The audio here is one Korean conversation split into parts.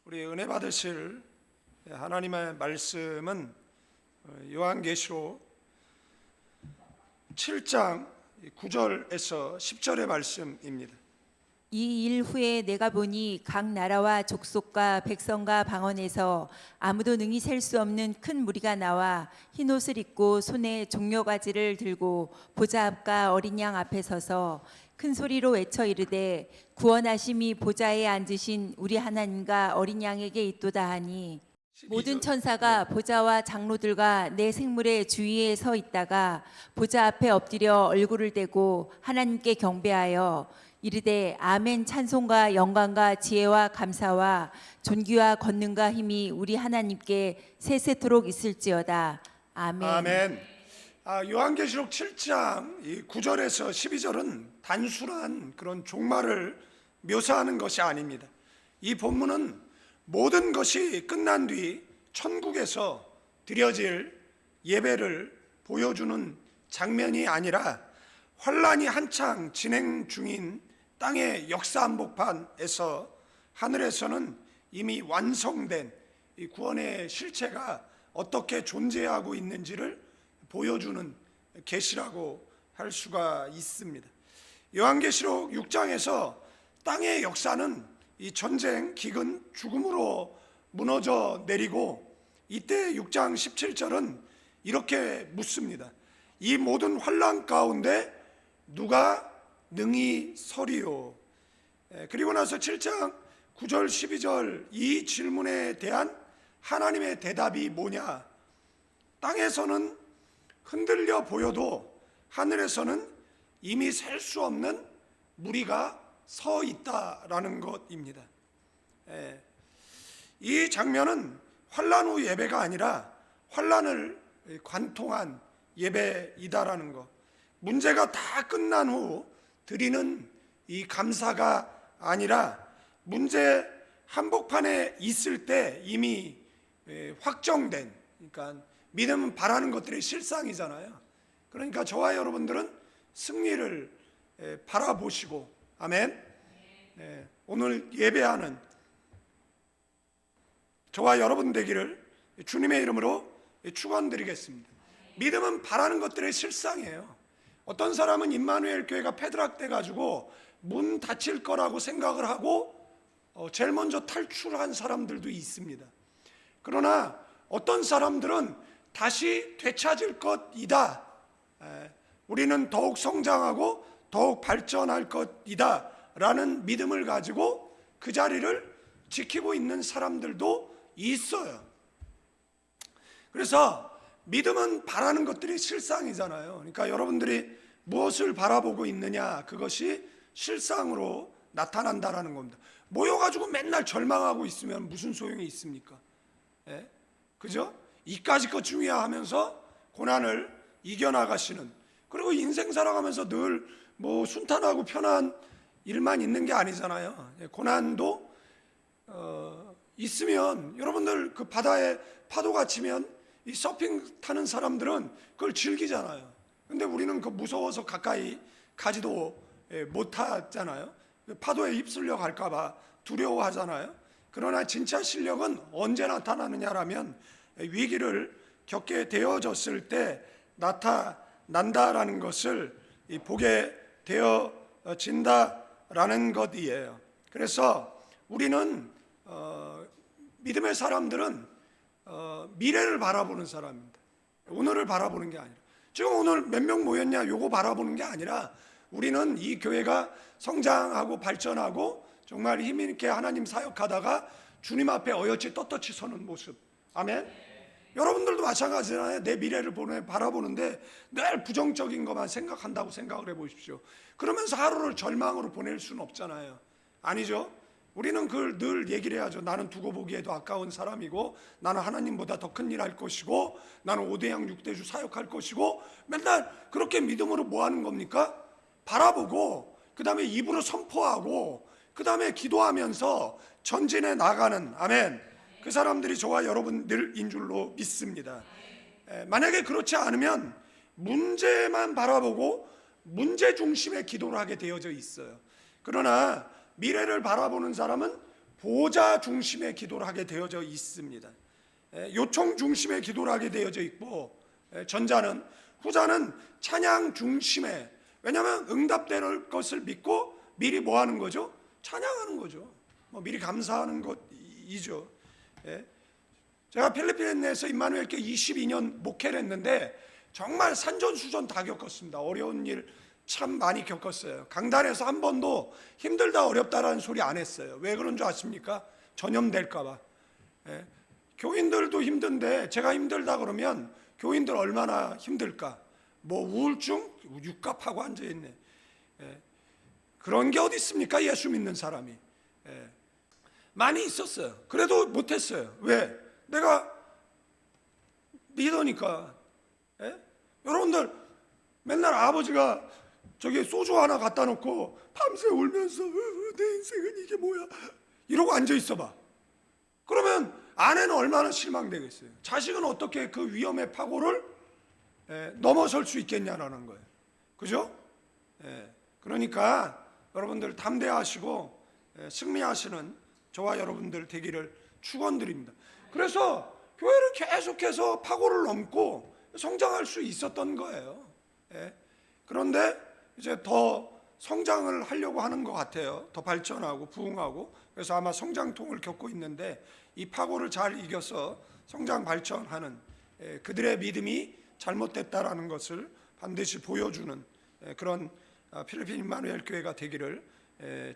우리 은혜 받으실 하나님의 말씀은 요한계시록 7장 9절에서 10절의 말씀입니다. 이 일 후에 내가 보니 각 나라와 족속과 백성과 방언에서 아무도 능히 셀 수 없는 큰 무리가 나와 흰옷을 입고 손에 종려가지를 들고 보좌 앞과 어린 양 앞에 서서 큰 소리로 외쳐 이르되 구원하심이 보좌에 앉으신 우리 하나님과 어린 양에게 있도다 하니 모든 천사가 보좌와 장로들과 내 생물의 주위에 서 있다가 보좌 앞에 엎드려 얼굴을 대고 하나님께 경배하여 이르되 아멘. 찬송과 영광과 지혜와 감사와 존귀와 권능과 힘이 우리 하나님께 세세토록 있을지어다. 아멘. 아멘. 요한계시록 7장 9절에서 12절은 단순한 그런 종말을 묘사하는 것이 아닙니다. 이 본문은 모든 것이 끝난 뒤 천국에서 드려질 예배를 보여주는 장면이 아니라 환란이 한창 진행 중인 땅의 역사 한복판에서 하늘에서는 이미 완성된 이 구원의 실체가 어떻게 존재하고 있는지를 보여주는 계시라고 할 수가 있습니다. 요한계시록 6장에서 땅의 역사는 이 전쟁, 기근, 죽음으로 무너져 내리고 이때 6장 17절은 이렇게 묻습니다. 이 모든 환란 가운데 누가 능히 서리요? 그리고 나서 7장 9절 12절 이 질문에 대한 하나님의 대답이 뭐냐? 땅에서는 흔들려 보여도 하늘에서는 이미 셀 수 없는 무리가 서 있다라는 것입니다. 이 장면은 환란 후 예배가 아니라 환란을 관통한 예배이다라는 것. 문제가 다 끝난 후 드리는 이 감사가 아니라 문제 한복판에 있을 때 이미 확정된, 그러니까 믿음은 바라는 것들의 실상이잖아요. 그러니까 저와 여러분들은 승리를 바라보시고, 아멘. 오늘 예배하는 저와 여러분 되기를 주님의 이름으로 축원드리겠습니다. 믿음은 바라는 것들의 실상이에요. 어떤 사람은 임마누엘 교회가 패드락돼 가지고 문 닫힐 거라고 생각을 하고 제일 먼저 탈출한 사람들도 있습니다. 그러나 어떤 사람들은 다시 되찾을 것이다. 우리는 더욱 성장하고 더욱 발전할 것이다 라는 믿음을 가지고 그 자리를 지키고 있는 사람들도 있어요. 그래서 믿음은 바라는 것들이 실상이잖아요. 그러니까 여러분들이 무엇을 바라보고 있느냐, 그것이 실상으로 나타난다라는 겁니다. 모여가지고 맨날 절망하고 있으면 무슨 소용이 있습니까? 그죠? 이까짓 것 중요야 하면서 고난을 이겨나가시는, 그리고 인생 살아가면서 늘 뭐 순탄하고 편한 일만 있는 게 아니잖아요. 고난도 있으면, 여러분들 그 바다에 파도가 치면 이 서핑 타는 사람들은 그걸 즐기잖아요. 근데 우리는 그 무서워서 가까이 가지도 못하잖아요. 파도에 휩쓸려 갈까 봐 두려워하잖아요. 그러나 진짜 실력은 언제 나타나느냐라면 위기를 겪게 되어졌을 때 나타난다라는 것을 보게 되어진다라는 것이에요. 그래서 우리는 믿음의 사람들은 미래를 바라보는 사람입니다. 오늘을 바라보는 게 아니라, 지금 오늘 몇 명 모였냐 요거 바라보는 게 아니라, 우리는 이 교회가 성장하고 발전하고 정말 힘있게 하나님 사역하다가 주님 앞에 어여치 떳떳이 서는 모습. 아멘. 여러분들도 마찬가지잖아요. 내 미래를 바라보는데 늘 부정적인 것만 생각한다고 생각을 해보십시오. 그러면서 하루를 절망으로 보낼 수는 없잖아요. 아니죠? 우리는 그걸 늘 얘기를 해야죠. 나는 두고 보기에도 아까운 사람이고, 나는 하나님보다 더 큰 일 할 것이고, 나는 5대양 6대주 사역할 것이고, 맨날 그렇게 믿음으로 뭐 하는 겁니까? 바라보고, 그 다음에 입으로 선포하고, 그 다음에 기도하면서 전진해 나가는, 아멘, 그 사람들이 저와 여러분들인 줄로 믿습니다. 만약에 그렇지 않으면 문제만 바라보고 문제 중심의 기도를 하게 되어져 있어요. 그러나 미래를 바라보는 사람은 보좌 중심의 기도를 하게 되어져 있습니다. 요청 중심의 기도를 하게 되어져 있고, 전자는, 후자는 찬양 중심의, 왜냐하면 응답될 것을 믿고 미리 뭐 하는 거죠? 찬양하는 거죠. 뭐 미리 감사하는 것이죠. 제가 필리핀에 내에서 임마누엘교회 22년 목회를 했는데 정말 산전수전 다 겪었습니다. 어려운 일 참 많이 겪었어요. 강단에서 한 번도 힘들다 어렵다라는 소리 안 했어요. 왜 그런 줄 아십니까? 전염될까 봐. 교인들도 힘든데 제가 힘들다 그러면 교인들 얼마나 힘들까? 뭐 우울증? 육갑하고 앉아있네. 그런 게 어디 있습니까? 예수 믿는 사람이. 많이 있었어요. 그래도 못했어요. 왜? 내가 믿으니까. 여러분들 맨날 아버지가 저기 소주 하나 갖다 놓고 밤새 울면서 내 인생은 이게 뭐야 이러고 앉아 있어 봐. 그러면 아내는 얼마나 실망되겠어요. 자식은 어떻게 그 위험의 파고를 넘어설 수 있겠냐라는 거예요. 그죠? 그러니까 여러분들 담대하시고 승리하시는 저와 여러분들 되기를 축원드립니다. 그래서 교회를 계속해서 파고를 넘고 성장할 수 있었던 거예요. 그런데 이제 더 성장을 하려고 하는 것 같아요. 더 발전하고 부흥하고. 그래서 아마 성장통을 겪고 있는데 이 파고를 잘 이겨서 성장 발전하는 그들의 믿음이 잘못됐다라는 것을 반드시 보여주는 그런 필리핀 임마누엘 교회가 되기를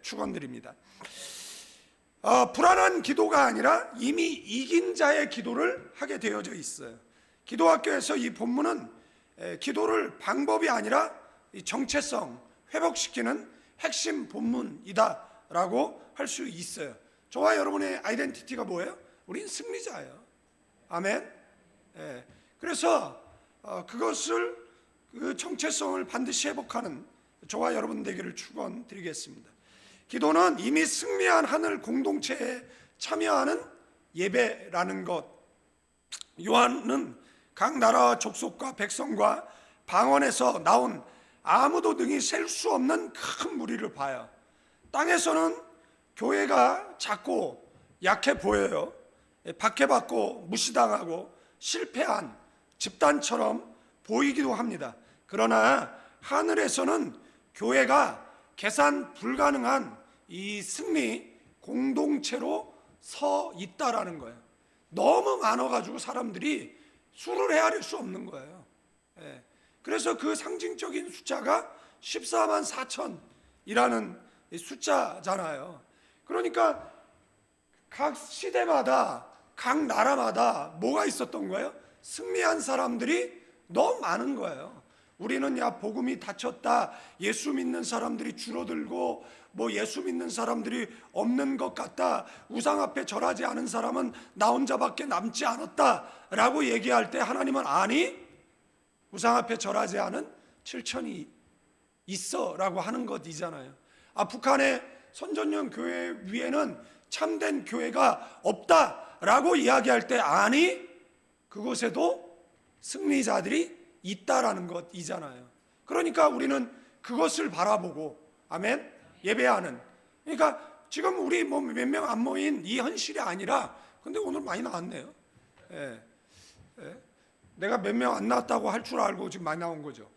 축원드립니다. 불안한 기도가 아니라 이미 이긴 자의 기도를 하게 되어져 있어요. 기도학교에서 이 본문은 기도를 방법이 아니라 이 정체성 회복시키는 핵심 본문이다라고 할 수 있어요. 저와 여러분의 아이덴티티가 뭐예요? 우린 승리자예요. 아멘. 그래서 그것을 그 정체성을 반드시 회복하는 저와 여러분 되기를 축원드리겠습니다. 기도는 이미 승리한 하늘 공동체에 참여하는 예배라는 것. 요한은 각 나라와 족속과 백성과 방언에서 나온 아무도 능히 셀 수 없는 큰 무리를 봐요. 땅에서는 교회가 작고 약해 보여요. 박해받고 무시당하고 실패한 집단처럼 보이기도 합니다. 그러나 하늘에서는 교회가 계산 불가능한 이 승리 공동체로 서 있다라는 거예요. 너무 많아가지고 사람들이 수를 헤아릴 수 없는 거예요. 그래서 그 상징적인 숫자가 14만 4천이라는 숫자잖아요. 그러니까 각 시대마다 각 나라마다 뭐가 있었던 거예요? 승리한 사람들이 너무 많은 거예요. 우리는 야 복음이 닫혔다, 예수 믿는 사람들이 줄어들고 뭐 예수 믿는 사람들이 없는 것 같다, 우상 앞에 절하지 않은 사람은 나 혼자밖에 남지 않았다라고 얘기할 때 하나님은 아니, 우상 앞에 절하지 않은 7천이 있어라고 하는 것이잖아요. 북한의 선전령 교회 위에는 참된 교회가 없다라고 이야기할 때 아니, 그곳에도 승리자들이 있다라는 것이잖아요. 그러니까 우리는 그것을 바라보고 아멘 예배하는. 그러니까 지금 우리 뭐 몇 명 안 모인 이 현실이 아니라, 근데 오늘 많이 나왔네요. 내가 몇 명 안 나왔다고 할 줄 알고 지금 많이 나온 거죠.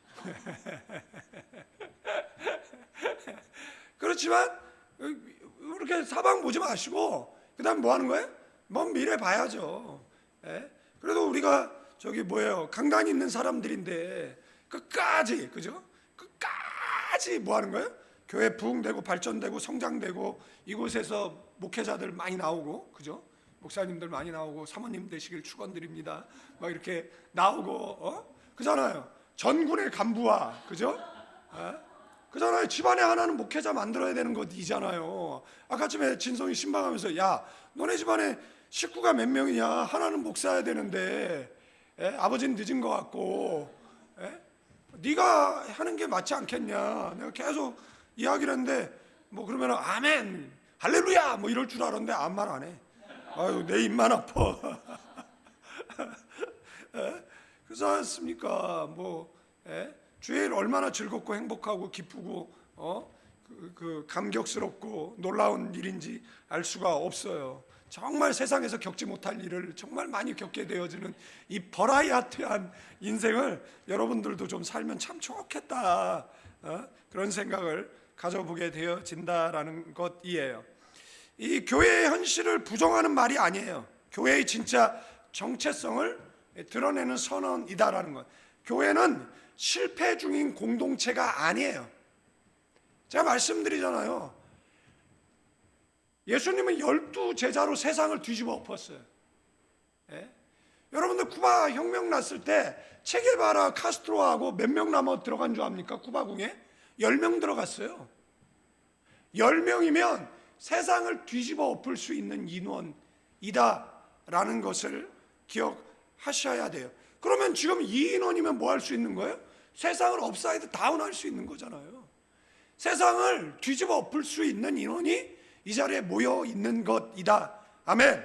그렇지만 그렇게 사방 보지 마시고 그다음 뭐 하는 거예요? 먼 미래 봐야죠. 그래도 우리가 저기 뭐예요? 강단이 있는 사람들인데 끝까지, 그죠? 끝까지 뭐 하는 거예요? 교회 부흥되고 발전되고 성장되고 이곳에서 목회자들 많이 나오고, 그죠? 목사님들 많이 나오고 사모님 되시길 축원드립니다. 막 이렇게 나오고 그잖아요. 전군의 간부와, 그죠? 그잖아요. 집안에 하나는 목회자 만들어야 되는 것이잖아요. 아까쯤에 진성이 신방하면서 야, 너네 집안에 식구가 몇 명이냐? 하나는 목사야 되는데 아버지는 늦은 것 같고 네가 하는 게 맞지 않겠냐? 내가 계속 이야기를 했는데 뭐 그러면 아멘, 할렐루야 뭐 이럴 줄 알았는데 아무 말 안 해. 아유, 내 입만 아파. 그렇지 않습니까? 뭐 주일 얼마나 즐겁고 행복하고 기쁘고 그 감격스럽고 놀라운 일인지 알 수가 없어요. 정말 세상에서 겪지 못할 일을 정말 많이 겪게 되어지는 이 버라이어티한 인생을 여러분들도 좀 살면 참 좋겠다, 그런 생각을 가져보게 되어진다라는 것이에요. 이 교회의 현실을 부정하는 말이 아니에요. 교회의 진짜 정체성을 드러내는 선언이다라는 것. 교회는 실패 중인 공동체가 아니에요. 제가 말씀드리잖아요. 예수님은 12제자로 세상을 뒤집어 엎었어요. 예? 여러분들 쿠바 혁명 났을 때 체게바라 카스트로하고 몇 명 남아 들어간 줄 압니까? 쿠바궁에 10명 들어갔어요. 10명이면 세상을 뒤집어 엎을 수 있는 인원이다라는 것을 기억하셔야 돼요. 그러면 지금 이 인원이면 뭐 할 수 있는 거예요? 세상을 업사이드 다운 할 수 있는 거잖아요. 세상을 뒤집어 엎을 수 있는 인원이 이 자리에 모여 있는 것이다. 아멘.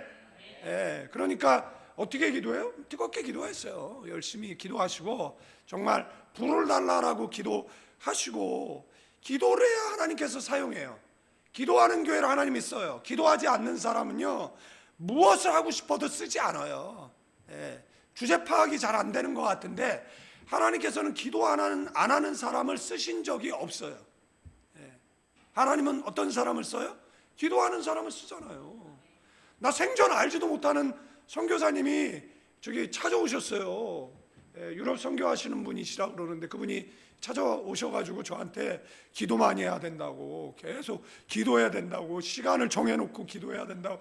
예, 그러니까 어떻게 기도해요? 뜨겁게 기도했어요. 열심히 기도하시고 정말 불을 달라라고 기도하시고, 기도를 해야 하나님께서 사용해요. 기도하는 교회를 하나님이 써요. 기도하지 않는 사람은요, 무엇을 하고 싶어도 쓰지 않아요. 예, 주제 파악이 잘 안 되는 것 같은데 하나님께서는 기도 안 하는 사람을 쓰신 적이 없어요. 예, 하나님은 어떤 사람을 써요? 기도하는 사람을 쓰잖아요. 나 생전 알지도 못하는 선교사님이 저기 찾아오셨어요. 예, 유럽 선교하시는 분이시라고 그러는데 그분이 찾아오셔가지고 저한테 기도 많이 해야 된다고, 계속 기도해야 된다고, 시간을 정해놓고 기도해야 된다고,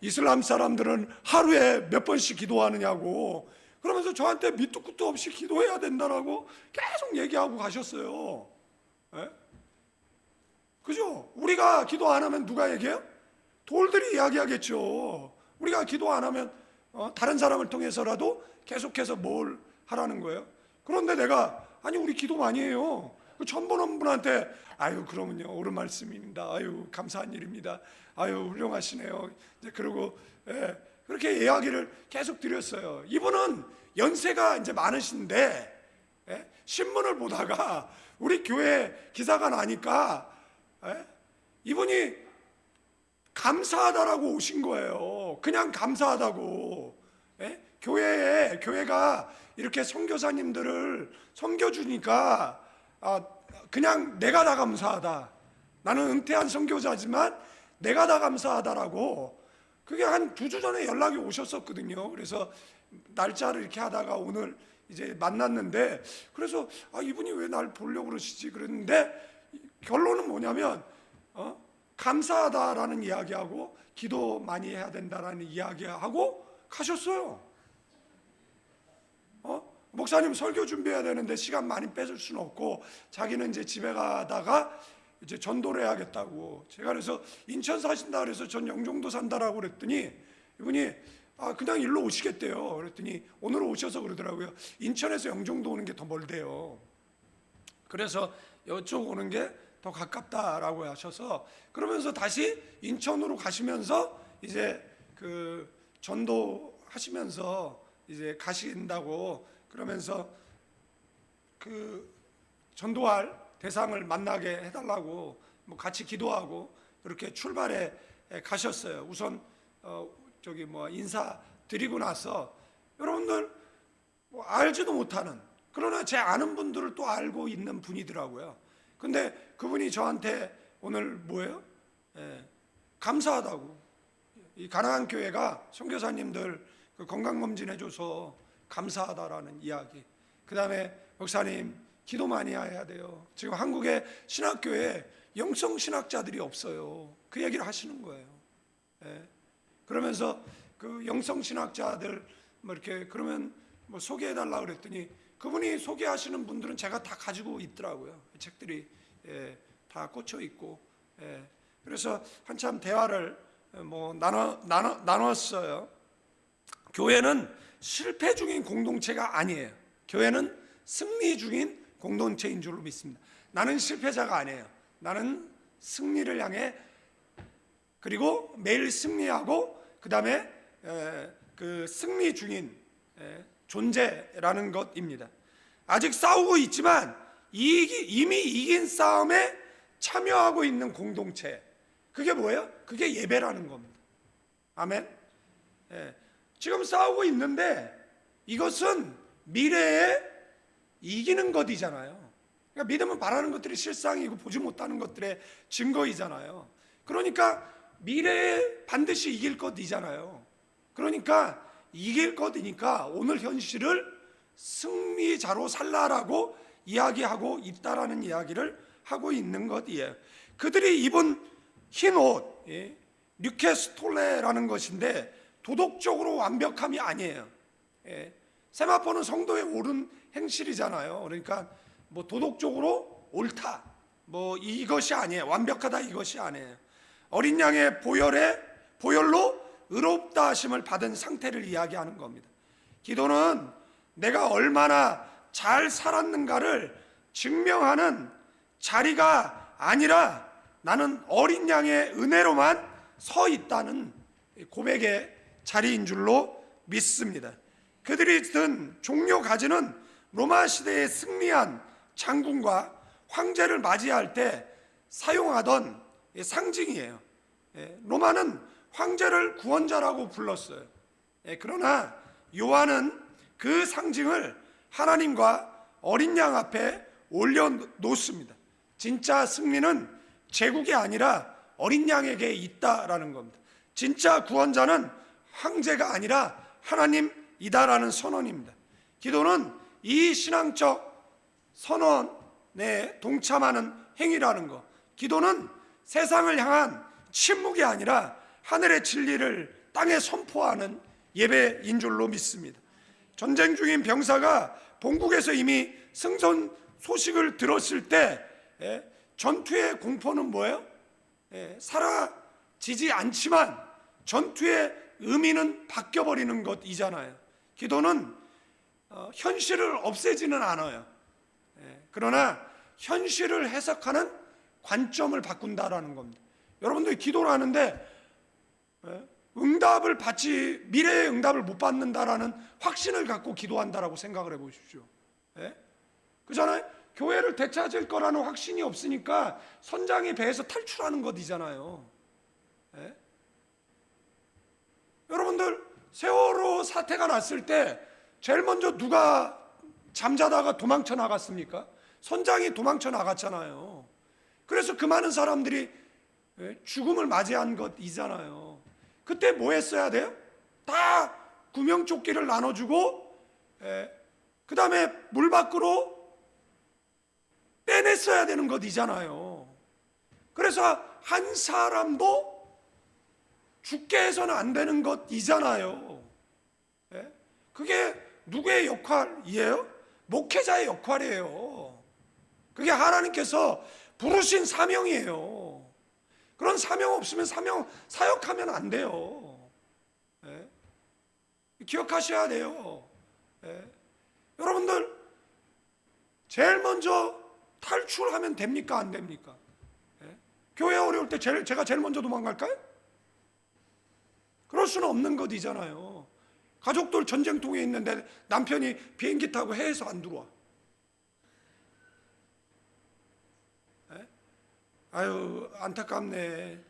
이슬람 사람들은 하루에 몇 번씩 기도하느냐고 그러면서 저한테 밑도 끝도 없이 기도해야 된다라고 계속 얘기하고 가셨어요. 예? 그죠? 우리가 기도 안 하면 누가 얘기해요? 돌들이 이야기하겠죠. 우리가 기도 안 하면 다른 사람을 통해서라도 계속해서 뭘 하라는 거예요. 그런데 내가 아니 우리 기도 많이 해요. 그 처음 보는 분한테 아유 그러면요 옳은 말씀입니다. 아유 감사한 일입니다. 아유 훌륭하시네요. 이제 그러고 그렇게 이야기를 계속 드렸어요. 이분은 연세가 이제 많으신데 신문을 보다가 우리 교회 기사가 나니까 이분이 감사하다라고 오신 거예요. 그냥 감사하다고. 교회가 이렇게 선교사님들을 섬겨주니까 그냥 내가 다 감사하다. 나는 은퇴한 선교사지만 내가 다 감사하다라고. 그게 한 2주 전에 연락이 오셨었거든요. 그래서 날짜를 이렇게 하다가 오늘 이제 만났는데, 그래서 이분이 왜 날 보려고 그러시지 그랬는데 결론은 뭐냐면 감사하다라는 이야기하고 기도 많이 해야 된다라는 이야기하고 가셨어요. 목사님 설교 준비해야 되는데 시간 많이 뺏을 수는 없고 자기는 이제 집에 가다가 이제 전도를 해야겠다고. 제가 그래서 인천 사신다 그래서 전 영종도 산다라고 그랬더니 이분이 그냥 일로 오시겠대요. 그랬더니 오늘 오셔서 그러더라고요. 인천에서 영종도 오는 게 더 멀대요. 그래서 이쪽 오는 게 더 가깝다라고 하셔서 그러면서 다시 인천으로 가시면서 이제 그 전도 하시면서 이제 가신다고, 그러면서 그 전도할 대상을 만나게 해달라고 뭐 같이 기도하고 그렇게 출발해 가셨어요. 우선 저기 뭐 인사 드리고 나서 여러분들 뭐 알지도 못하는, 그러나 제 아는 분들을 또 알고 있는 분이더라고요. 근데 그분이 저한테 오늘 뭐예요? 감사하다고. 이 가나안 교회가 선교사님들 그 건강검진 해줘서 감사하다라는 이야기. 그 다음에 목사님 기도 많이 해야 돼요. 지금 한국의 신학교에 영성신학자들이 없어요. 그 얘기를 하시는 거예요. 그러면서 그 영성신학자들 뭐 이렇게 그러면 뭐 소개해달라 그랬더니 그분이 소개하시는 분들은 제가 다 가지고 있더라고요. 책들이 다 꽂혀 있고. 그래서 한참 대화를 뭐 나눴어요. 교회는 실패 중인 공동체가 아니에요. 교회는 승리 중인 공동체인 줄로 믿습니다. 나는 실패자가 아니에요. 나는 승리를 향해, 그리고 매일 승리하고 그 다음에 그 승리 중인 존재라는 것입니다. 아직 싸우고 있지만 이미 이긴 싸움에 참여하고 있는 공동체, 그게 뭐예요? 그게 예배라는 겁니다. 아멘. 예. 지금 싸우고 있는데 이것은 미래에 이기는 것이잖아요. 그러니까 믿음은 바라는 것들이 실상이고 보지 못하는 것들의 증거이잖아요. 그러니까 미래에 반드시 이길 것이잖아요. 그러니까 이길 것이니까 오늘 현실을 승리자로 살라라고 이야기하고 있다라는 이야기를 하고 있는 것이에요. 그들이 입은 흰 옷, 뉴케스톨레라는 것인데 도덕적으로 완벽함이 아니에요. 세마포는 성도의 옳은 행실이잖아요. 그러니까 뭐 도덕적으로 옳다, 뭐 이것이 아니에요. 완벽하다 이것이 아니에요. 어린 양의 보혈로 의롭다 하심을 받은 상태를 이야기하는 겁니다. 기도는 내가 얼마나 잘 살았는가를 증명하는 자리가 아니라 나는 어린 양의 은혜로만 서 있다는 고백의 자리인 줄로 믿습니다. 그들이 든 종려 가지는 로마 시대에 승리한 장군과 황제를 맞이할 때 사용하던 상징이에요. 로마는 황제를 구원자라고 불렀어요. 그러나 요한은 그 상징을 하나님과 어린 양 앞에 올려놓습니다. 진짜 승리는 제국이 아니라 어린 양에게 있다라는 겁니다. 진짜 구원자는 황제가 아니라 하나님이다라는 선언입니다. 기도는 이 신앙적 선언에 동참하는 행위라는 것. 기도는 세상을 향한 침묵이 아니라 하늘의 진리를 땅에 선포하는 예배인 줄로 믿습니다. 전쟁 중인 병사가 본국에서 이미 승전 소식을 들었을 때 전투의 공포는 뭐예요? 사라지지 않지만 전투의 의미는 바뀌어버리는 것이잖아요. 기도는 현실을 없애지는 않아요. 그러나 현실을 해석하는 관점을 바꾼다라는 겁니다. 여러분들이 기도를 하는데 응답을 받지, 미래의 응답을 못 받는다라는 확신을 갖고 기도한다라고 생각을 해보십시오. 그잖아요. 교회를 되찾을 거라는 확신이 없으니까 선장이 배에서 탈출하는 것이잖아요. 여러분들 세월호 사태가 났을 때 제일 먼저 누가 잠자다가 도망쳐 나갔습니까? 선장이 도망쳐 나갔잖아요. 그래서 그 많은 사람들이 죽음을 맞이한 것이잖아요. 그때 뭐 했어야 돼요? 다 구명조끼를 나눠주고 그 다음에 물 밖으로 빼냈어야 되는 것이잖아요. 그래서 한 사람도 죽게 해서는 안 되는 것이잖아요. 그게 누구의 역할이에요? 목회자의 역할이에요. 그게 하나님께서 부르신 사명이에요. 그런 사명 없으면 사역하면 안 돼요. 기억하셔야 돼요. 여러분들 제일 먼저 탈출하면 됩니까? 안 됩니까? 교회 어려울 때 제가 제일 먼저 도망갈까요? 그럴 수는 없는 것이잖아요. 가족들 전쟁통에 있는데 남편이 비행기 타고 해외에서 안 들어와. 아유, 안타깝네.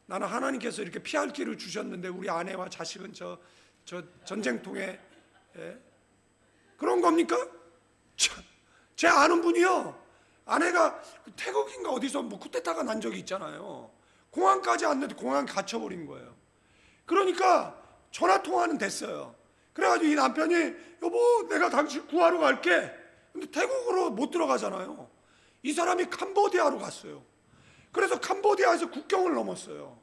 나는 하나님께서 이렇게 피할 길을 주셨는데 우리 아내와 자식은 저 전쟁통에 그런 겁니까? 제 아는 분이요, 아내가 태국인가 어디서 뭐 쿠데타가 난 적이 있잖아요. 공항까지 왔는데 공항 갇혀버린 거예요. 그러니까 전화 통화는 됐어요. 그래가지고 이 남편이 여보 내가 당신 구하러 갈게. 근데 태국으로 못 들어가잖아요. 이 사람이 캄보디아로 갔어요. 그래서 캄보디아에서 국경을 넘었어요.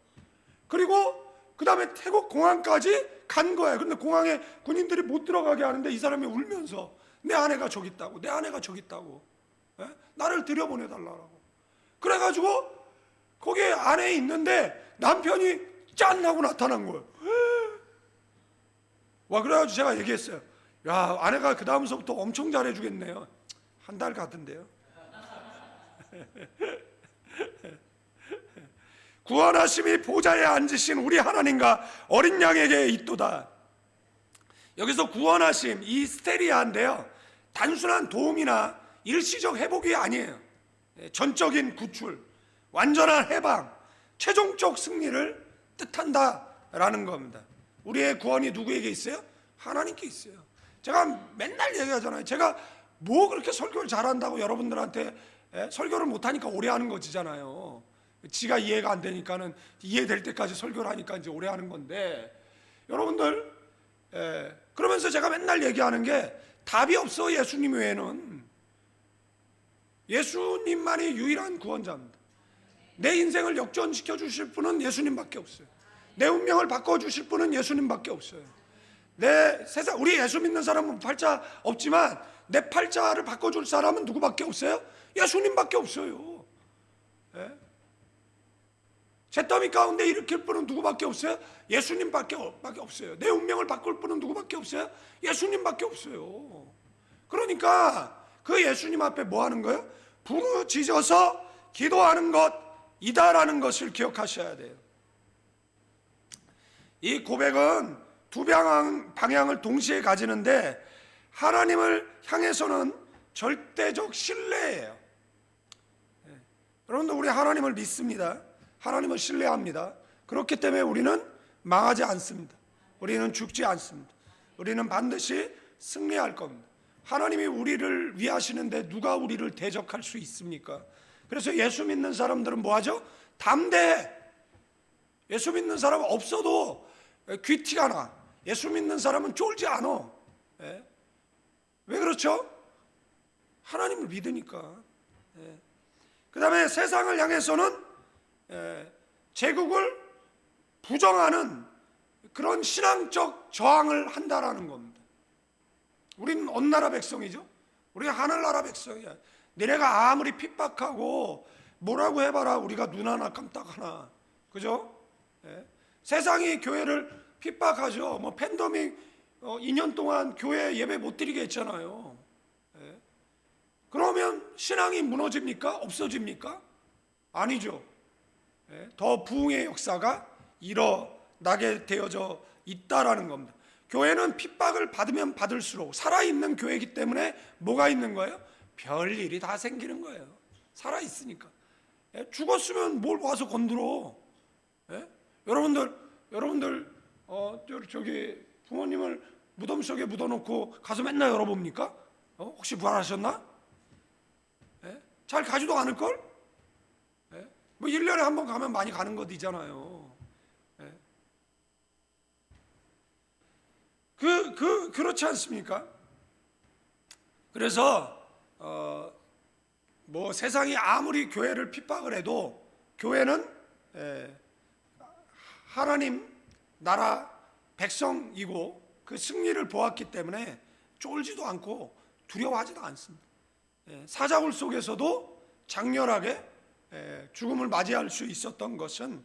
그리고 그 다음에 태국 공항까지 간 거예요. 근데 공항에 군인들이 못 들어가게 하는데 이 사람이 울면서 내 아내가 저기 있다고, 내 아내가 저기 있다고, 나를 들여보내달라고. 그래가지고 거기에 아내 있는데 남편이 짠 하고 나타난 거예요. 와, 그래가지고 제가 얘기했어요. 야, 아내가 그 다음서부터 엄청 잘해주겠네요. 한 달 가던데요. 구원하심이 보좌에 앉으신 우리 하나님과 어린 양에게 있도다. 여기서 구원하심, 이 스테리아인데요, 단순한 도움이나 일시적 회복이 아니에요. 전적인 구출. 완전한 해방, 최종적 승리를 뜻한다라는 겁니다. 우리의 구원이 누구에게 있어요? 하나님께 있어요. 제가 맨날 얘기하잖아요. 제가 뭐 그렇게 설교를 잘한다고 여러분들한테 설교를 못하니까 오래 하는 거지잖아요. 지가 이해가 안 되니까는 이해될 때까지 설교를 하니까 이제 오래 하는 건데, 여러분들 그러면서 제가 맨날 얘기하는 게 답이 없어. 예수님 외에는. 예수님만이 유일한 구원자입니다. 내 인생을 역전시켜 주실 분은 예수님밖에 없어요. 내 운명을 바꿔주실 분은 예수님밖에 없어요. 내 세상, 우리 예수 믿는 사람은 팔자 없지만 내 팔자를 바꿔줄 사람은 누구밖에 없어요? 예수님밖에 없어요. 예? 잿더미 가운데 일으킬 분은 누구밖에 없어요? 예수님밖에 없어요. 내 운명을 바꿀 분은 누구밖에 없어요? 예수님밖에 없어요. 그러니까 그 예수님 앞에 뭐 하는 거예요? 부르짖어서 기도하는 것이다라는 것을 기억하셔야 돼요. 이 고백은 두 방향을 동시에 가지는데, 하나님을 향해서는 절대적 신뢰예요. 여러분들, 우리 하나님을 믿습니다. 하나님을 신뢰합니다. 그렇기 때문에 우리는 망하지 않습니다. 우리는 죽지 않습니다. 우리는 반드시 승리할 겁니다. 하나님이 우리를 위하시는데 누가 우리를 대적할 수 있습니까? 그래서 예수 믿는 사람들은 뭐 하죠? 담대해. 예수 믿는 사람은 없어도 귀티가 나. 예수 믿는 사람은 쫄지 않아. 왜 그렇죠? 하나님을 믿으니까. 그 다음에 세상을 향해서는 제국을 부정하는 그런 신앙적 저항을 한다라는 겁니다. 우리는 어느 나라 백성이죠? 우리가 하늘나라 백성이야. 너네가 아무리 핍박하고 뭐라고 해봐라, 우리가 눈 하나 깜딱 하나. 그죠? 세상이 교회를 핍박하죠. 뭐 팬데믹 2년 동안 교회 예배 못 드리게 했잖아요. 그러면 신앙이 무너집니까? 없어집니까? 아니죠. 더 부흥의 역사가 일어나게 되어져 있다라는 겁니다. 교회는 핍박을 받으면 받을수록, 살아있는 교회이기 때문에 뭐가 있는 거예요? 별일이 다 생기는 거예요. 살아있으니까. 죽었으면 뭘 와서 건드려. 여러분들 저기 부모님을 무덤 속에 묻어놓고 가서 맨날 열어봅니까? 혹시 부활하셨나? 잘 가지도 않을걸? 뭐 1년에 한 번 가면 많이 가는 것이잖아요. 그렇지 않습니까? 그래서 뭐 세상이 아무리 교회를 핍박을 해도 교회는 하나님 나라 백성이고 그 승리를 보았기 때문에 쫄지도 않고 두려워하지도 않습니다. 사자굴 속에서도 장렬하게 죽음을 맞이할 수 있었던 것은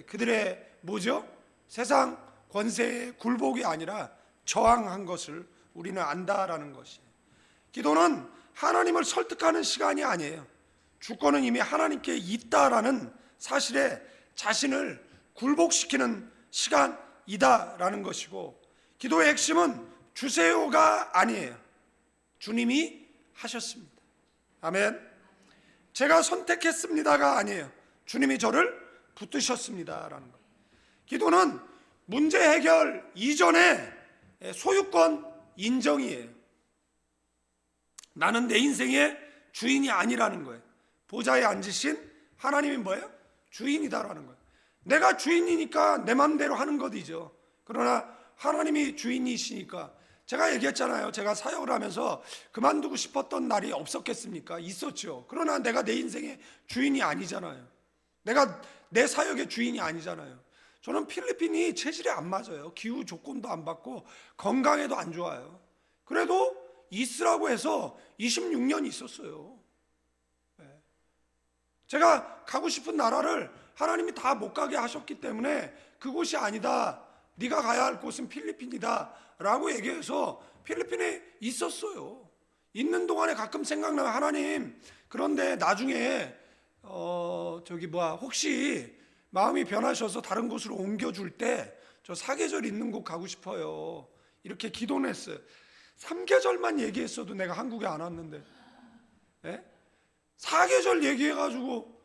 그들의 뭐죠? 세상 권세의 굴복이 아니라 저항한 것을 우리는 안다라는 것이에요. 기도는 하나님을 설득하는 시간이 아니에요. 주권은 이미 하나님께 있다라는 사실에 자신을 굴복시키는 시간이다라는 것이고, 기도의 핵심은 주세요가 아니에요. 주님이 하셨습니다. 아멘. 제가 선택했습니다가 아니에요. 주님이 저를 붙드셨습니다라는 것. 기도는 문제 해결 이전에 소유권 인정이에요. 나는 내 인생의 주인이 아니라는 거예요. 보좌에 앉으신 하나님이 뭐예요? 주인이다라는 거예요. 내가 주인이니까 내 마음대로 하는 것이죠. 그러나 하나님이 주인이시니까, 제가 얘기했잖아요. 제가 사역을 하면서 그만두고 싶었던 날이 없었겠습니까? 있었죠. 그러나 내가 내 인생의 주인이 아니잖아요. 내가 내 사역의 주인이 아니잖아요. 저는 필리핀이 체질이 안 맞아요. 기후 조건도 안 받고 건강에도 안 좋아요. 그래도 있으라고 해서 26년 있었어요. 제가 가고 싶은 나라를 하나님이 다 못 가게 하셨기 때문에 그곳이 아니다, 네가 가야 할 곳은 필리핀이다 라고 얘기해서 필리핀에 있었어요. 있는 동안에 가끔 생각나요. 하나님, 그런데 나중에 혹시 마음이 변하셔서 다른 곳으로 옮겨줄 때 저 사계절 있는 곳 가고 싶어요. 이렇게 기도는 했어요. 3계절만 얘기했어도 내가 한국에 안 왔는데, 사계절 얘기해가지고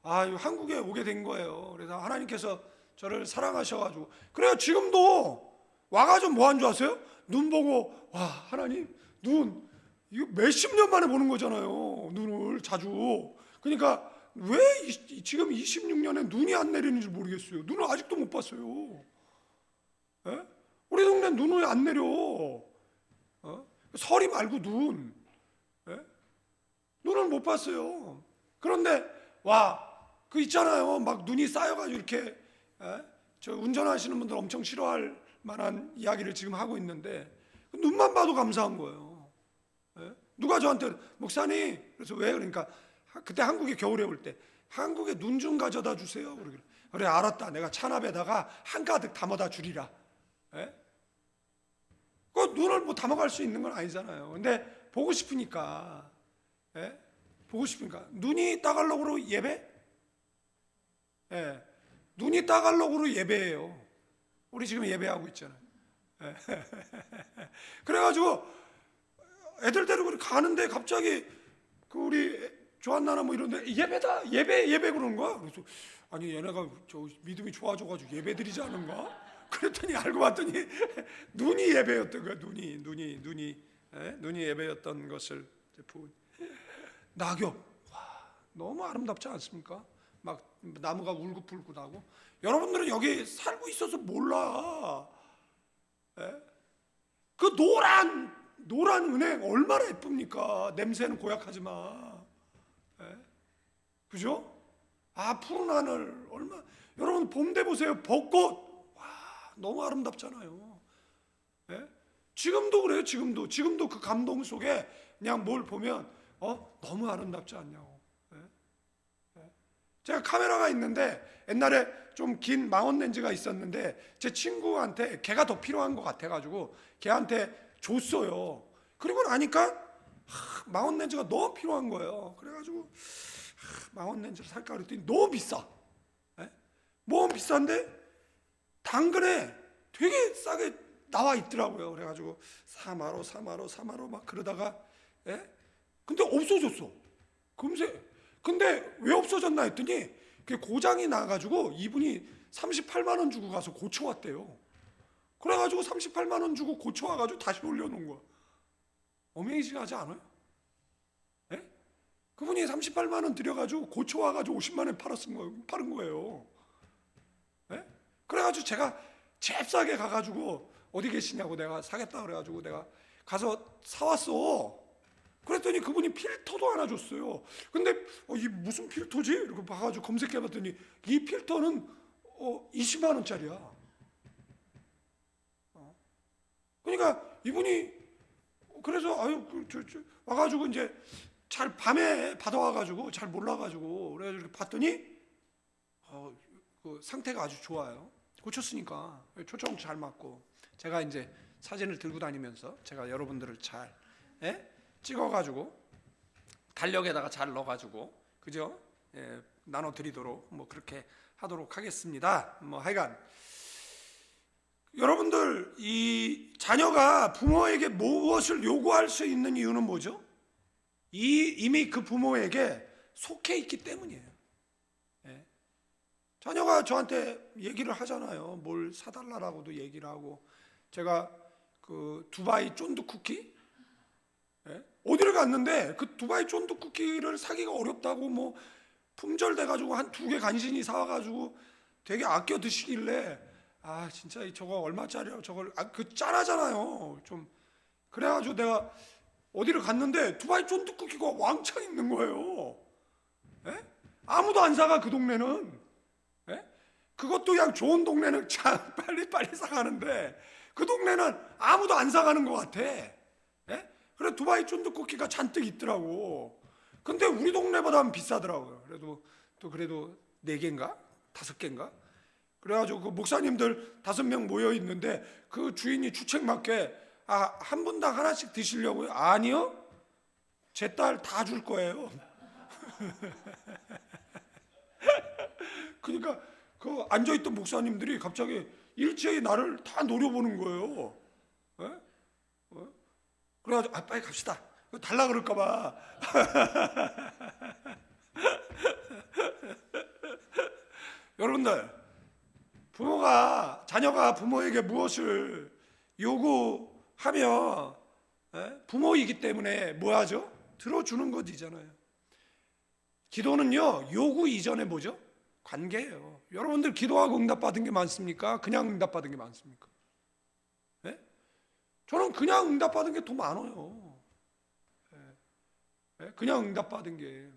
이 한국에 오게 된 거예요. 그래서 하나님께서 저를 사랑하셔가지고, 그래요. 지금도 와가지고 뭐 한 줄 아세요? 눈 보고, 와, 하나님, 눈, 이거 몇십 년 만에 보는 거잖아요. 눈을 자주. 그러니까 왜 지금 26년에 눈이 안 내리는 줄 모르겠어요. 눈을 아직도 못 봤어요. 예? 우리 동네 눈이 안 내려. 서리 말고 눈. 예? 눈을 못 봤어요. 그런데 그 있잖아요. 막 눈이 쌓여가지고 이렇게, 저 운전하시는 분들 엄청 싫어할 만한 이야기를 지금 하고 있는데, 눈만 봐도 감사한 거예요. 예? 누가 저한테 목사님, 그래서 왜 그러니까 그때 한국에 겨울에 올 때 한국에 눈 좀 가져다 주세요. 그래 알았다. 내가 찬압에다가 한가득 담아다 주리라. 예? 그 눈을 뭐 담아갈 수 있는 건 아니잖아요. 근데 보고 싶으니까, 예? 보고 싶으니까 눈이 따갈록으로 예배? 예. 눈이 따갈록으로 예배예요. 우리 지금 예배하고 있잖아요. 예. 그래가지고 애들 데리고 가는데 갑자기 그 우리 조한나나 뭐 이런데 예배다, 예배 그러는 거야. 그래서 아니 얘네가 저 믿음이 좋아져가지고 예배 드리지 않은가? 그랬더니 알고 봤더니 눈이 예배였던 거야. 눈이 예배였던 것을 본 낙엽. 와, 너무 아름답지 않습니까? 막 나무가 울긋불긋하고. 여러분들은 여기 살고 있어서 몰라. 예? 그 노란 은행 얼마나 예쁩니까? 냄새는 고약하지만. 예? 그죠? 푸른 하늘 얼마. 여러분 봄 돼 보세요. 벚꽃. 와, 너무 아름답잖아요. 예? 지금도 그래요. 지금도 그 감동 속에 그냥 뭘 보면 너무 아름답지 않냐고. 예? 예? 제가 카메라가 있는데 옛날에 좀 긴 망원 렌즈가 있었는데 제 친구한테 걔가 더 필요한 것 같아가지고 걔한테 줬어요. 그리고 나니까 망원 렌즈가 너무 필요한 거예요. 그래가지고 망원 렌즈를 살까 그랬더니 너무 비싸. 예? 너무 비싼데 당근에 되게 싸게 나와 있더라고요. 그래가지고 사마로 막 그러다가, 예? 근데 없어졌어. 금세. 근데 왜 없어졌나 했더니 그게 고장이 나가지고 이분이 38만 원 주고 가서 고쳐왔대요. 그래가지고 38만 원 주고 고쳐와가지고 다시 올려놓은 거야. 어메이징하지 않아요? 예? 그분이 38만 원 들여가지고 고쳐와가지고 50만 원 팔은 거예요. 예? 그래가지고 제가 잽싸게 가가지고 어디 계시냐고 내가 사겠다 그래가지고 내가 가서 사왔어. 그랬더니 그분이 필터도 하나 줬어요. 근데 이 무슨 필터지? 이렇게 봐가지고 검색해봤더니 이 필터는 20만 원짜리야. 그러니까 이분이 그래서 와가지고 이제 잘 밤에 받아와가지고 잘 몰라가지고 그래가지고 봤더니 그 상태가 아주 좋아요. 고쳤으니까 초점 잘 맞고 제가 이제 사진을 들고 다니면서 제가 여러분들을 잘 찍어가지고 달력에다가 잘 넣어가지고 그죠? 나눠드리도록 뭐 그렇게 하도록 하겠습니다. 뭐 하여간 여러분들 이 자녀가 부모에게 무엇을 요구할 수 있는 이유는 뭐죠? 이미 그 부모에게 속해 있기 때문이에요. 자녀가 저한테 얘기를 하잖아요. 뭘 사달라고도 얘기를 하고 제가 그 두바이 쫀득 쿠키 어디를 갔는데 그 두바이 쫀득 쿠키를 사기가 어렵다고 뭐 품절돼가지고 한 2개 간신히 사와가지고 되게 아껴 드시길래 진짜 저거 얼마짜리야 저걸 그 짠하잖아요 좀. 그래가지고 내가 어디를 갔는데 두바이 쫀득 쿠키가 왕창 있는 거예요. 아무도 안 사가 그 동네는. 그것도 그냥 좋은 동네는 참 빨리 사가는데 그 동네는 아무도 안 사가는 것 같아. 그래 두바이 쫀득쿠키가 잔뜩 있더라고. 근데 우리 동네보다는 비싸더라고요. 그래도 4개인가 5개인가. 그래가지고 그 목사님들 5명 모여 있는데 그 주인이 주책 맞게 한 분당 하나씩 드시려고요? 아니요, 제 딸 다 줄 거예요. 그러니까 그 앉아있던 목사님들이 갑자기 일제히 나를 다 노려보는 거예요. 그래가지고 빨리 갑시다. 달라 그럴까봐. 여러분들, 자녀가 부모에게 무엇을 요구하며 부모이기 때문에 뭐 하죠? 들어주는 것이잖아요. 기도는요, 요구 이전에 뭐죠? 관계예요. 여러분들 기도하고 응답받은 게 많습니까? 그냥 응답받은 게 많습니까? 네? 저는 그냥 응답받은 게 더 많아요. 네? 그냥 응답받은 게.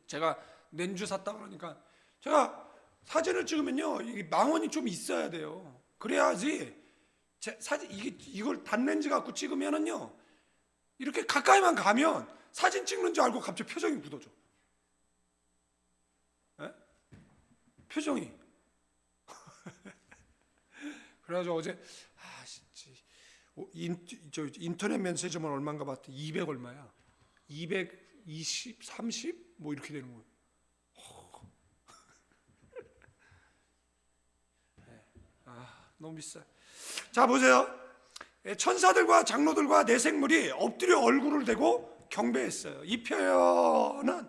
제가 렌즈 샀다 그러니까 제가 사진을 찍으면요, 이 망원이 좀 있어야 돼요. 그래야지 이걸 단렌즈 갖고 찍으면은요, 이렇게 가까이만 가면 사진 찍는 줄 알고 갑자기 표정이 굳어져. 네? 표정이. 그래가지고 어제 인터넷 면세점은 얼마인가 봤더니 200 얼마야? 220, 30? 뭐 이렇게 되는 거예요. 너무 비싸. 자, 보세요. 천사들과 장로들과 내생물이 엎드려 얼굴을 대고 경배했어요. 이 표현은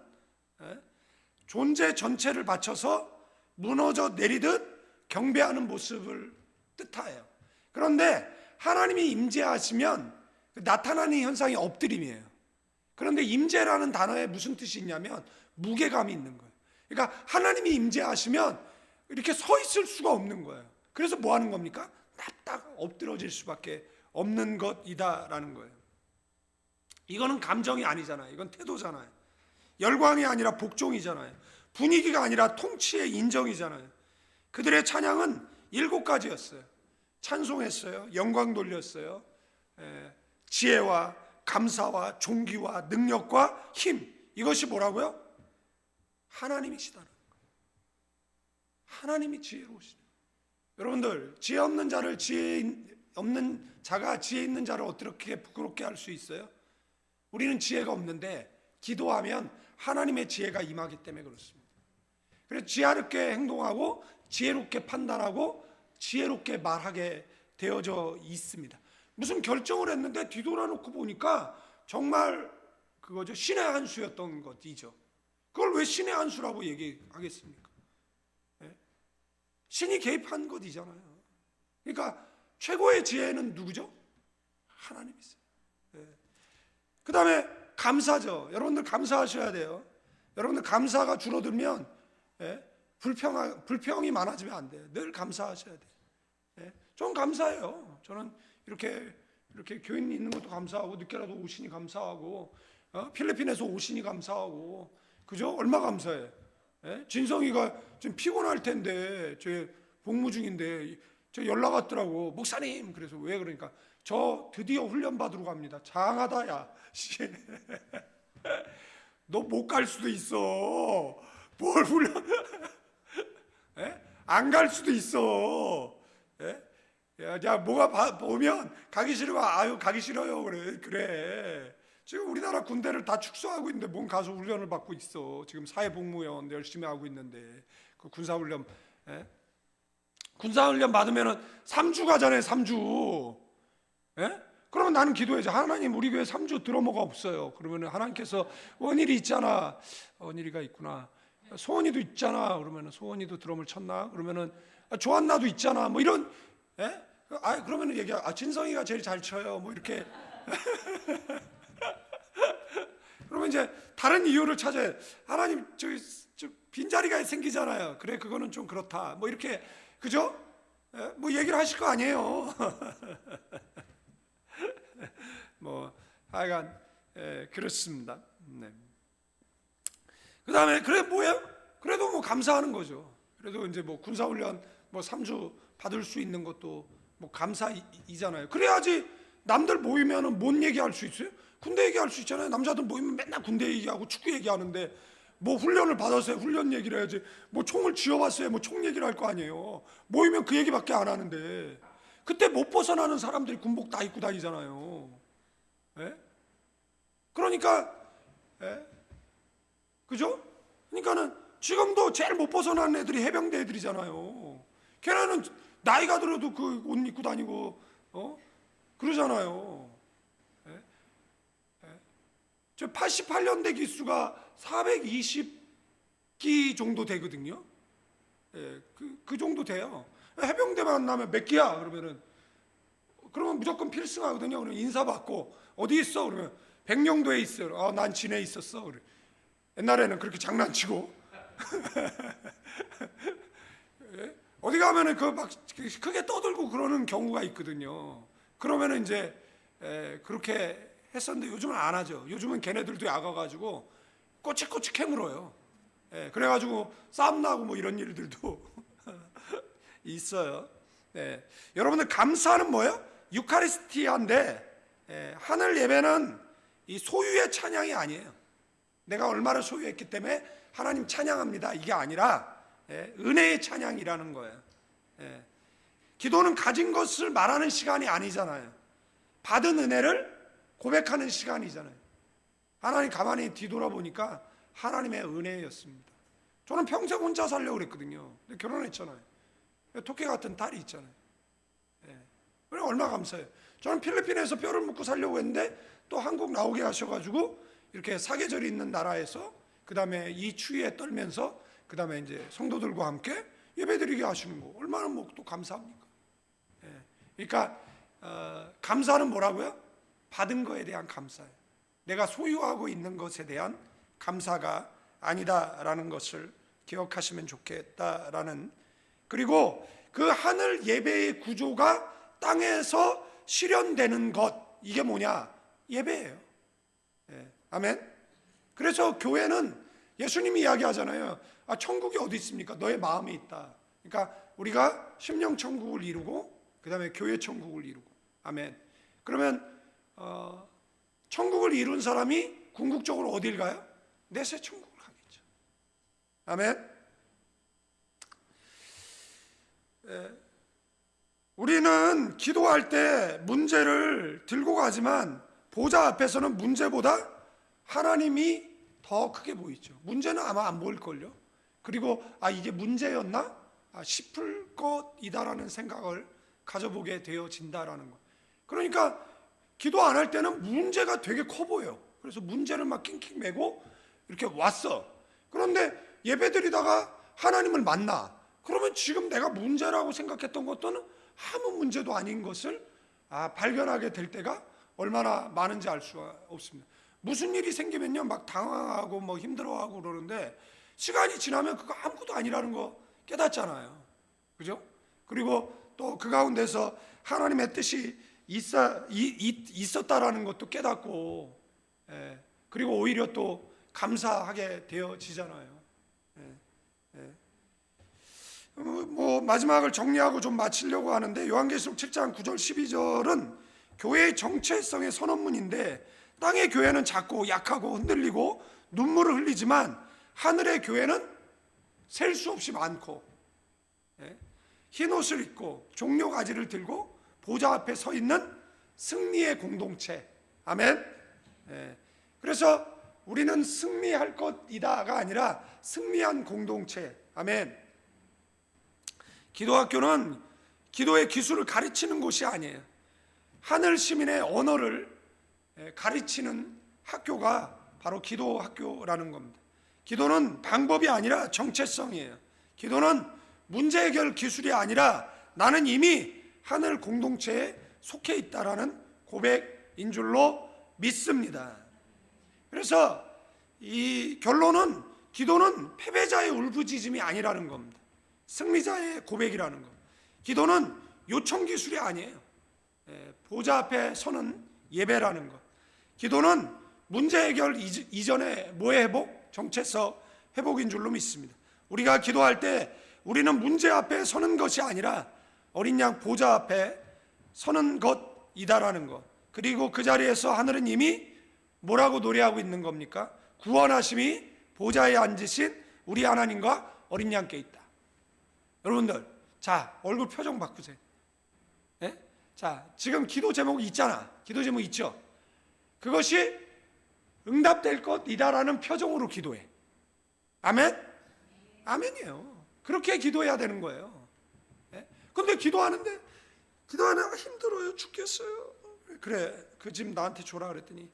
존재 전체를 바쳐서 무너져 내리듯 경배하는 모습을 뜻하여요. 그런데 하나님이 임재하시면 나타나는 현상이 엎드림이에요. 그런데 임재라는 단어에 무슨 뜻이 있냐면 무게감이 있는 거예요. 그러니까 하나님이 임재하시면 이렇게 서 있을 수가 없는 거예요. 그래서 뭐 하는 겁니까? 납작 엎드러질 수밖에 없는 것이다라는 거예요. 이거는 감정이 아니잖아요. 이건 태도잖아요. 열광이 아니라 복종이잖아요. 분위기가 아니라 통치의 인정이잖아요. 그들의 찬양은 7가지였어요. 찬송했어요. 영광 돌렸어요. 지혜와 감사와 존귀와 능력과 힘. 이것이 뭐라고요? 하나님이시다는 거예요. 하나님이 지혜로우시다. 여러분들, 지혜 없는 자가 지혜 있는 자를 어떻게 부끄럽게 할 수 있어요? 우리는 지혜가 없는데 기도하면 하나님의 지혜가 임하기 때문에 그렇습니다. 그래서 지혜롭게 행동하고 지혜롭게 판단하고 지혜롭게 말하게 되어져 있습니다. 무슨 결정을 했는데 뒤돌아놓고 보니까 정말 그거죠, 신의 한 수였던 것이죠. 그걸 왜 신의 한 수라고 얘기하겠습니까? 신이 개입한 것이잖아요. 그러니까 최고의 지혜는 누구죠? 하나님이세요. 그 다음에 감사죠. 여러분들 감사하셔야 돼요. 여러분들 감사가 줄어들면 불평이 많아지면 안 돼요. 늘 감사하셔야 돼요. 저는 감사해요. 저는 이렇게 교인 있는 것도 감사하고, 늦게라도 오시니 감사하고, 필리핀에서 오시니 감사하고, 그죠? 얼마 감사해. 진성이가 좀 피곤할 텐데, 저 복무 중인데 저 연락 왔더라고. 목사님. 그래서 왜 그러니까 저 드디어 훈련 받으러 갑니다. 장하다 야. 너 못 갈 수도 있어. 뭘 훈련? 안 갈 수도 있어. 야, 뭐가 보면 가기 싫어. 아유, 가기 싫어요. 그래. 지금 우리나라 군대를 다 축소하고 있는데 뭔 가서 훈련을 받고 있어. 지금 사회복무원 열심히 하고 있는데 그 군사훈련 받으면은 3주 가잖아요. 3주. 그러면 나는 기도해야지. 하나님, 우리 교회 3주 들어뭐가 없어요. 그러면은 하나님께서 원일이 있잖아. 원일이가 있구나. 소원이도 있잖아. 그러면은 소원이도 드럼을 쳤나? 그러면은 조한나도 있잖아. 뭐 이런. 그러면은 진성이가 제일 잘 쳐요. 뭐 이렇게. 그러면 이제 다른 이유를 찾아요. 하나님, 저 빈자리가 생기잖아요. 그래, 그거는 좀 그렇다. 뭐 이렇게, 그죠? 뭐 얘기를 하실 거 아니에요. 뭐 하여간 그렇습니다. 네. 그 다음에 그래 뭐예요? 그래도 뭐 감사하는 거죠. 그래도 이제 뭐 군사훈련 뭐 3주 받을 수 있는 것도 뭐 감사이잖아요. 그래야지 남들 모이면은 뭔 얘기할 수 있어요? 군대 얘기할 수 있잖아요. 남자들 모이면 맨날 군대 얘기하고 축구 얘기하는데 뭐 훈련을 받았어요. 훈련 얘기를 해야지. 뭐 총을 쥐어봤어요. 뭐 총 얘기를 할 거 아니에요. 모이면 그 얘기밖에 안 하는데 그때 못 벗어나는 사람들이 군복 다 입고 다니잖아요. 그러니까 그죠? 그러니까는 지금도 제일 못 벗어나는 애들이 해병대 애들이잖아요. 걔네는 나이가 들어도 그 옷 입고 다니고 그러잖아요. 저 88년대 기수가 420기 정도 되거든요. 그 정도 돼요. 해병대 만나면 몇 기야? 그러면 무조건 필승하거든요. 그럼 인사받고 어디 있어? 그러면 백령도에 있어. 난 진해에 있었어. 그래. 옛날에는 그렇게 장난치고 어디 가면은 막 크게 떠들고 그러는 경우가 있거든요. 그러면은 이제 그렇게 했었는데 요즘은 안 하죠. 요즘은 걔네들도 야가가지고 꼬치꼬치 캐물어요. 그래가지고 싸움 나고 뭐 이런 일들도 있어요. 여러분들 감사는 뭐예요? 유카리스티아인데 하늘 예배는 이 소유의 찬양이 아니에요. 내가 얼마를 소유했기 때문에 하나님 찬양합니다. 이게 아니라 은혜의 찬양이라는 거예요. 기도는 가진 것을 말하는 시간이 아니잖아요. 받은 은혜를 고백하는 시간이잖아요. 하나님 가만히 뒤돌아보니까 하나님의 은혜였습니다. 저는 평생 혼자 살려고 그랬거든요. 근데 결혼했잖아요. 토끼 같은 딸이 있잖아요. 그래 얼마나 감사해요. 저는 필리핀에서 뼈를 묻고 살려고 했는데 또 한국 나오게 하셔가지고 이렇게 사계절이 있는 나라에서 그 다음에 이 추위에 떨면서 그 다음에 이제 성도들과 함께 예배드리게 하시는 거 얼마나 뭐 또 감사합니까? 그러니까 감사는 뭐라고요? 받은 거에 대한 감사예요. 내가 소유하고 있는 것에 대한 감사가 아니다라는 것을 기억하시면 좋겠다라는. 그리고 그 하늘 예배의 구조가 땅에서 실현되는 것, 이게 뭐냐? 예배예요. 아멘. 그래서 교회는 예수님이 이야기하잖아요. 천국이 어디 있습니까? 너의 마음에 있다. 그러니까 우리가 심령 천국을 이루고 그 다음에 교회 천국을 이루고. 아멘. 그러면 천국을 이룬 사람이 궁극적으로 어딜 가요? 내세 천국을 가겠죠. 아멘. 우리는 기도할 때 문제를 들고 가지만 보좌 앞에서는 문제보다 하나님이 더 크게 보이죠. 문제는 아마 안 보일걸요. 그리고 이게 문제였나? 싶을 것이다라는 생각을 가져보게 되어진다라는 거. 그러니까 기도 안 할 때는 문제가 되게 커 보여요. 그래서 문제를 막 낑낑 메고 이렇게 왔어. 그런데 예배드리다가 하나님을 만나. 그러면 지금 내가 문제라고 생각했던 것들은 아무 문제도 아닌 것을 발견하게 될 때가 얼마나 많은지 알 수가 없습니다. 무슨 일이 생기면요 막 당황하고 뭐 힘들어하고 그러는데 시간이 지나면 그거 아무것도 아니라는 거 깨닫잖아요. 그죠? 그리고 또 그 가운데서 하나님의 뜻이 있었다라는 것도 깨닫고, 그리고 오히려 또 감사하게 되어지잖아요. 뭐 마지막을 정리하고 좀 마치려고 하는데 요한계시록 7장 9절 12절은 교회의 정체성의 선언문인데 땅의 교회는 작고 약하고 흔들리고 눈물을 흘리지만 하늘의 교회는 셀 수 없이 많고 흰 옷을 입고 종려 가지를 들고 보좌 앞에 서 있는 승리의 공동체. 아멘. 그래서 우리는 승리할 것이다가 아니라 승리한 공동체. 아멘. 기도학교는 기도의 기술을 가르치는 곳이 아니에요. 하늘 시민의 언어를 가르치는 학교가 바로 기도학교라는 겁니다. 기도는 방법이 아니라 정체성이에요. 기도는 문제 해결 기술이 아니라 나는 이미 하늘 공동체에 속해 있다라는 고백인 줄로 믿습니다. 그래서 이 결론은 기도는 패배자의 울부짖음이 아니라는 겁니다. 승리자의 고백이라는 것. 기도는 요청 기술이 아니에요. 보좌 앞에 서는 예배라는 것. 기도는 문제 해결 이전의 뭐의 회복? 정체성 회복인 줄로 믿습니다. 우리가 기도할 때 우리는 문제 앞에 서는 것이 아니라 어린 양 보좌 앞에 서는 것이다라는 것. 그리고 그 자리에서 하늘은 이미 뭐라고 노래하고 있는 겁니까? 구원하심이 보좌에 앉으신 우리 하나님과 어린 양께 있다. 여러분들, 자, 얼굴 표정 바꾸세요. 자, 지금 기도 제목 있잖아. 기도 제목 있죠? 그것이 응답될 것이다라는 표정으로 기도해. 아멘? 아멘이에요. 그렇게 기도해야 되는 거예요. 근데 기도하는데 힘들어요. 죽겠어요. 그래, 그 집 나한테 줘라 그랬더니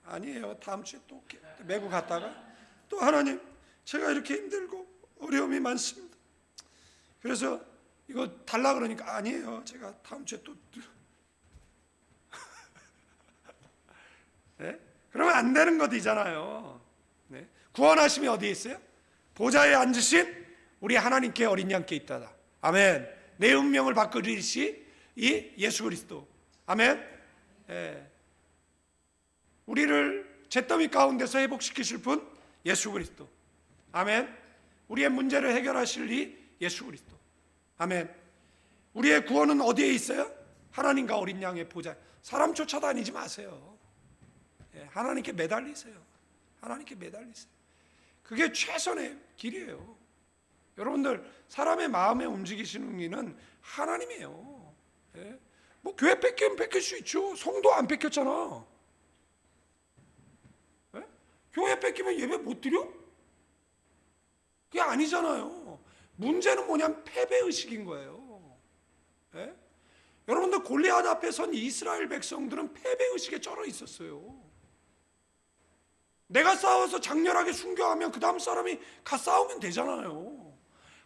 아니에요. 다음 주에 또 메고 갔다가 또 하나님, 제가 이렇게 힘들고 어려움이 많습니다. 그래서 이거 달라 그러니까 아니에요. 제가 다음 주에 또 네? 그러면 안 되는 것이잖아요. 네? 구원하심이 어디에 있어요? 보좌에 앉으신 우리 하나님께 어린 양께 있다다. 아멘. 내 운명을 바꾸리시 이 예수 그리스도. 아멘. 예. 우리를 잿더미 가운데서 회복시키실 분 예수 그리스도. 아멘. 우리의 문제를 해결하실 이 예수 그리스도. 아멘. 우리의 구원은 어디에 있어요? 하나님과 어린 양의 보좌. 사람 쫓아다니지 마세요. 예, 하나님께 매달리세요. 하나님께 매달리세요. 그게 최선의 길이에요. 여러분들, 사람의 마음에 움직이시는 이는 하나님이에요. 예? 뭐 교회 뺏기면 뺏길 수 있죠. 성도 안 뺏겼잖아. 예? 교회 뺏기면 예배 못 드려? 그게 아니잖아요. 문제는 뭐냐면 패배의식인 거예요. 예? 여러분들, 골리앗 앞에 선 이스라엘 백성들은 패배의식에 쩔어 있었어요. 내가 싸워서 장렬하게 순교하면 그 다음 사람이 가 싸우면 되잖아요.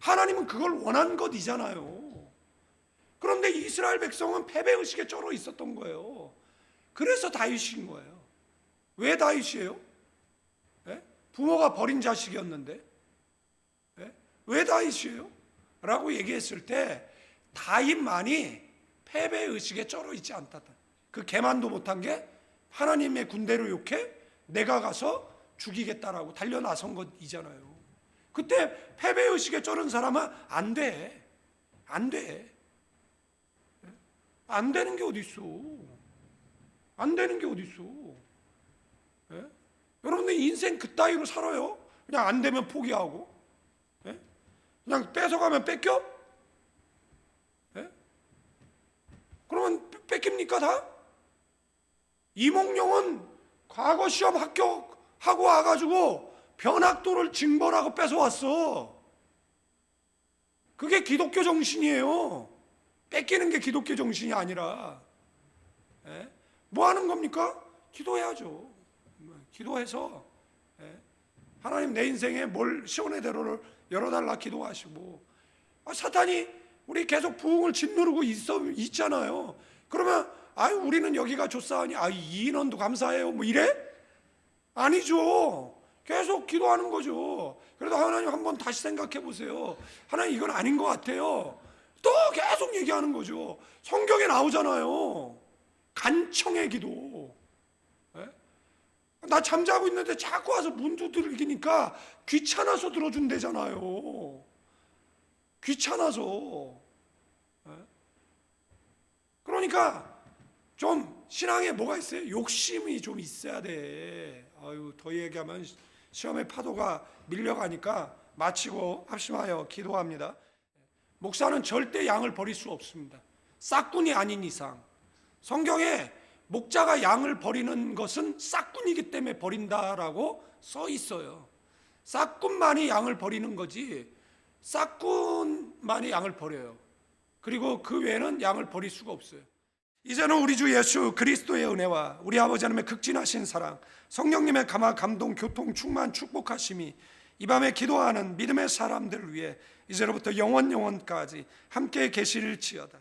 하나님은 그걸 원한 것이잖아요. 그런데 이스라엘 백성은 패배의식에 쩔어 있었던 거예요. 그래서 다윗인 거예요. 왜 다윗이에요? 예? 부모가 버린 자식이었는데 예? 왜 다윗이에요? 라고 얘기했을 때 다윗만이 패배의식에 쩔어 있지 않다. 그 개만도 못한 게 하나님의 군대를 욕해 내가 가서 죽이겠다라고 달려 나선 것이잖아요. 그때 패배의식에 쩔은 사람은 안 돼. 안 돼. 안 되는 게 어디 있어. 안 되는 게 어디 있어. 예? 여러분들 인생 그따위로 살아요? 그냥 안 되면 포기하고 예? 그냥 뺏어가면 뺏겨? 예? 그러면 뺏깁니까 다? 이몽룡은 과거 시험 합격하고 와가지고 변학도를 징벌하고 뺏어왔어. 그게 기독교 정신이에요. 뺏기는 게 기독교 정신이 아니라. 예? 뭐 하는 겁니까? 기도해야죠. 기도해서 예? 하나님 내 인생에 뭘 시원의 대로를 열어달라 기도하시고. 사탄이 우리 계속 부흥을 짓누르고 있잖아요. 그러면 아유 우리는 여기가 좋사하니 이 인원도 감사해요 뭐 이래? 아니죠. 계속 기도하는 거죠. 그래도 하나님 한번 다시 생각해 보세요. 하나님 이건 아닌 것 같아요. 또 계속 얘기하는 거죠. 성경에 나오잖아요. 간청의 기도. 예? 나 잠자고 있는데 자꾸 와서 문 두드리니까 귀찮아서 들어준대잖아요. 귀찮아서. 예? 그러니까 좀 신앙에 뭐가 있어요? 욕심이 좀 있어야 돼. 아유, 더 얘기하면 시험의 파도가 밀려가니까 마치고 합심하여 기도합니다. 목사는 절대 양을 버릴 수 없습니다. 싹군이 아닌 이상. 성경에 목자가 양을 버리는 것은 싹군이기 때문에 버린다라고 써 있어요. 싹군만이 양을 버리는 거지 싹군만이 양을 버려요. 그리고 그 외에는 양을 버릴 수가 없어요. 이제는 우리 주 예수 그리스도의 은혜와 우리 아버지 하나님의 극진하신 사랑, 성령님의 감화 감동 교통 충만 축복하심이 이 밤에 기도하는 믿음의 사람들을 위해 이제로부터 영원까지 함께 계실지어다.